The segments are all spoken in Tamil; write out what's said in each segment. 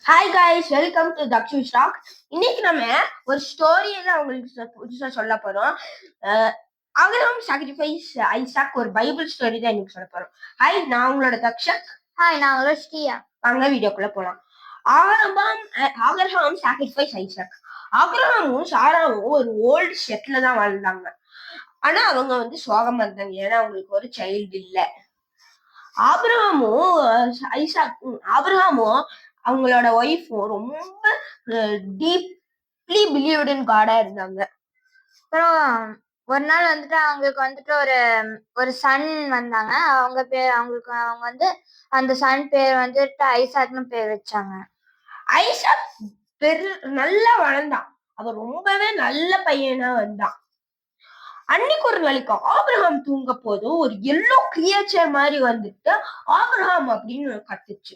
Hi guys, welcome to Dakshu stock. இன்னைக்கு நம்ம ஒரு ஸ்டோரியை தான் உங்களுக்கு புதுசாக சொல்ல போறோம். ஆபிரகாம் சாக்ரிஃபைஸ் ஐசாக் ஒரு பைபிள் ஸ்டோரி தான் இன்னைக்கு சொல்ல போறோம். ஹாய், நான் உங்களோட தக்ஷக். ஹாய், நான் உங்களோட ஸ்ரீயா. வாங்க வீடியோக்குள்ள போலாம். Abraham sacrifice Isaac. ஆபிரகாமும் சாராவும் ஒரு ஓல்டு செட்ல தான் வாழ்ந்தாங்க. ஆனா அவங்க வந்து சோகமா இருந்தாங்க, ஏன்னா அவங்களுக்கு ஒரு சைல்டு இல்லை. ஆபிரகாமும் அவங்களோட ஒய்ஃபும் ரொம்ப டீப்லி பிலீவ்ட் இன் காடா இருந்தாங்க. அப்புறம் ஒரு நாள் வந்துட்டு அவங்களுக்கு வந்துட்டு ஒரு சன் வந்தாங்க. அவங்க வந்து அந்த சன் பேர் வந்துட்டு ஐசாக்னு பேர் வச்சாங்க. ஐசாக் நல்லா வளர்ந்தான். அவன் ரொம்பவே நல்ல பையனா வந்தான். அன்னைக்கு ஒரு நாளைக்கு ஆபிரகாம் தூங்க போது ஒரு எல்லோ கிரியேச்சர் மாதிரி வந்துட்டு ஆபிரகாம் அப்படின்னு கத்துச்சு.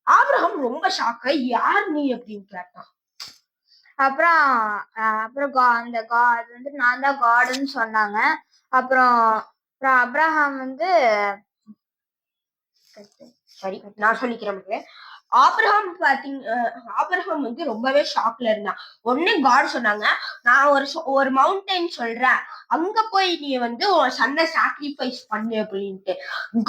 ஆபிரகாம் ரொம்ப ஷாக்கா, யார் நீ அப்படின்னு கேட்டான். அப்புறம் அந்த காட் வந்து நான் தான் காடுன்னு சொன்னாங்க. அப்புறம் அப்ரஹாம் வந்து சரி, நான் சொல்லிக்கிறேன். ஆபிரகாம் வந்து ரொம்பவே ஷாக்ல இருந்தான். உடனே காட் சொன்னாங்க, நான் ஒரு மவுண்டைன் சொல்றேன், அங்க போய் நீ வந்து சன்னை சாக்ரிஃபைஸ் பண்ணு அப்படின்ட்டு.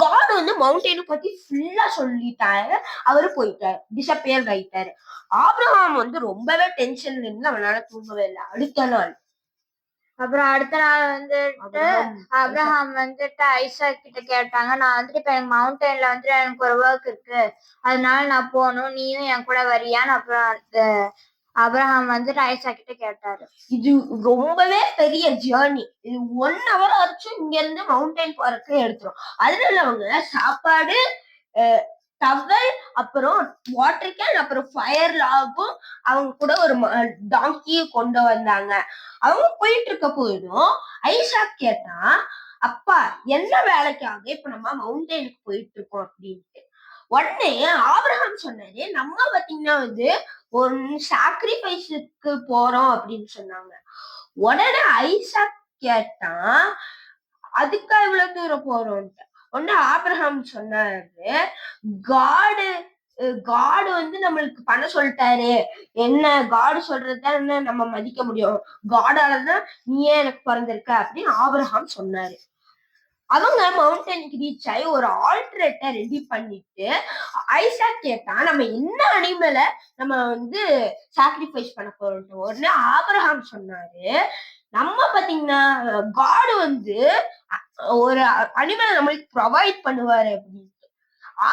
காட் வந்து மவுண்டைனை பத்தி ஃபுல்லா சொல்லிட்டாரு. அவரு போயிட்டாரு, டிசப்பியர் ஆயிட்டாரு. ஆபிரகாம் வந்து ரொம்பவே டென்ஷன்ல இருந்து அவனால தூங்கவே இல்லை. அடுத்த நாள் வந்துட்டு அப்ரஹாம் வந்துட்டு ஐசாக் கிட்ட கேட்டாங்க, நான் வந்துட்டு இப்ப எனக்கு மவுண்டன்ல வந்துட்டு எனக்கு ஒரு ஒர்க் இருக்கு, அதனால நான் போகணும், நீயும் என் கூட வரியான்னு அப்புறம் அப்ரஹாம் வந்துட்டு ஐசாக் கிட்ட கேட்டாரு. இது ரொம்பவே பெரிய ஜேர்னி. இது 1 hour ஆச்சும் இங்க இருந்து மவுண்டைன் போறதுக்கு எடுத்துரும். அதனால அவங்க சாப்பாடு, டவல், அப்புறம் வாட்டர் கேன், அப்புறம் ஃபயர் லாகும் அவங்க கூட ஒரு டாங்கியை கொண்டு வந்தாங்க. அவங்க போயிட்டு இருக்க போதும் ஐசாக் கேட்டான், அப்பா என்ன வேலைக்காக இப்ப நம்ம மவுண்டனுக்கு போயிட்டு இருக்கோம் அப்படின்ட்டு. உடனே ஆபிரகாம் சொன்னாரு, நம்ம பாத்தீங்கன்னா வந்து ஒரு சாக்ரிஃபைஸுக்கு போறோம் அப்படின்னு சொன்னாங்க. உடனே ஐசாக் கேட்டான், அதுக்கா இவ்வளவு தூரம் போறோம்ட்டு. உடனே ஆபிரகாம் சொன்னாரு, காடு வந்து நம்மளுக்கு பண்ண சொல்லிட்டாரு, என்ன காடு சொல்றதுதான் நம்ம மதிக்க முடியும், காடாலதான் நீயே எனக்கு பிறந்திருக்க அப்படின்னு ஆபிரகாம் சொன்னாரு. அவங்க மவுண்டனுக்கு ரீச் ஆகி ஒரு ஆல்டரேட்டை ரெடி பண்ணிட்டு ஐசாக் கேட்டான், நம்ம என்ன அனிமலை நம்ம வந்து சாக்ரிஃபைஸ் பண்ண போறோம். உடனே ஆபிரகாம் சொன்னாரு, நம்ம பாத்தீங்கன்னா காடு வந்து ஒரு அனிமல் நம்மளுக்கு ப்ரொவைட் பண்ணுவாரு அப்படின்ட்டு.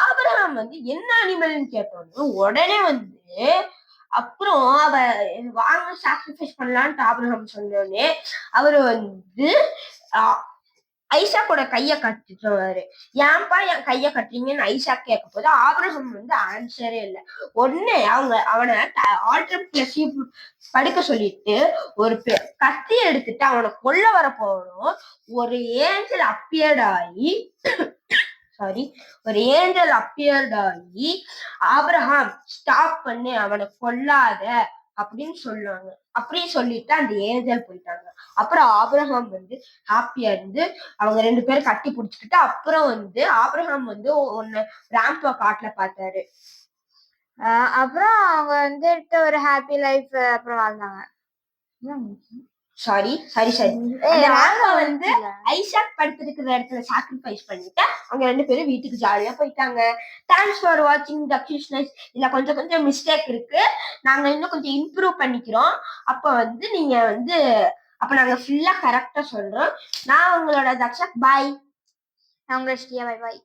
ஆபிரகாம் வந்து என்ன அனிமல்னு கேட்டோன்னு உடனே வந்து அப்புறம் வாங்க சாக்ரிஃபைஸ் பண்ணலான்ட்டு ஆபிரகாம் சொன்னோடனே அவரு வந்து ஐசாக்கோட கைய கட்டிட்டுவாரு. ஏன்பா என் கைய கட்டுறீங்கன்னு ஐசாக் கேட்க போது ஆபிரகாம் வந்து ஆன்சரே இல்லை. உடனே அவனை படுக்க சொல்லிட்டு ஒரு கத்தி எடுத்துட்டு அவனை கொல்ல வர போறோம். ஒரு ஏஞ்சல் அப்பியர்ட் ஆகி ஆபிரகாம் ஸ்டாப் பண்ணி அவனை கொல்லாத அப்படின்னு சொல்லுவாங்க. அப்படி சொல்லிட்டு அந்த ஏஞ்சல் போயிட்டாங்க. அப்புறம் ஆபிரகாம் வந்து ஹாப்பியா இருந்து அவங்க 2 பேரும் கட்டி பிடிச்சுக்கிட்டு அப்புறம் வந்து ஆபிரகாம் வந்து ஒன்னு ராம்போ காட்டுல பார்த்தாரு. அப்புறம் அவங்க வந்துட்டு ஒரு ஹாப்பி லைஃப் அப்புறம் வாழ்ந்தாங்க. சரி வந்து ஐசாக் படுத்திருக்கிற இடத்துல சாக்ரிஃபைஸ் பண்ணிட்டு அவங்க 2 பேரும் வீட்டுக்கு ஜாலியா போயிட்டாங்க. தேங்க்ஸ் ஃபார் வாட்சிங் தக்ஷ் நைஸ். இதுல கொஞ்சம் மிஸ்டேக் இருக்கு, நாங்க இன்னும் கொஞ்சம் இம்ப்ரூவ் பண்ணிக்கிறோம். அப்ப வந்து நீங்க வந்து அப்ப நாங்க ஃபுல்லா கரெக்டா சொல்றோம். நான் உங்களோட தக்ஷக், பாய். நான் உங்களோட ஸ்ரீயா, பாய் பாய்.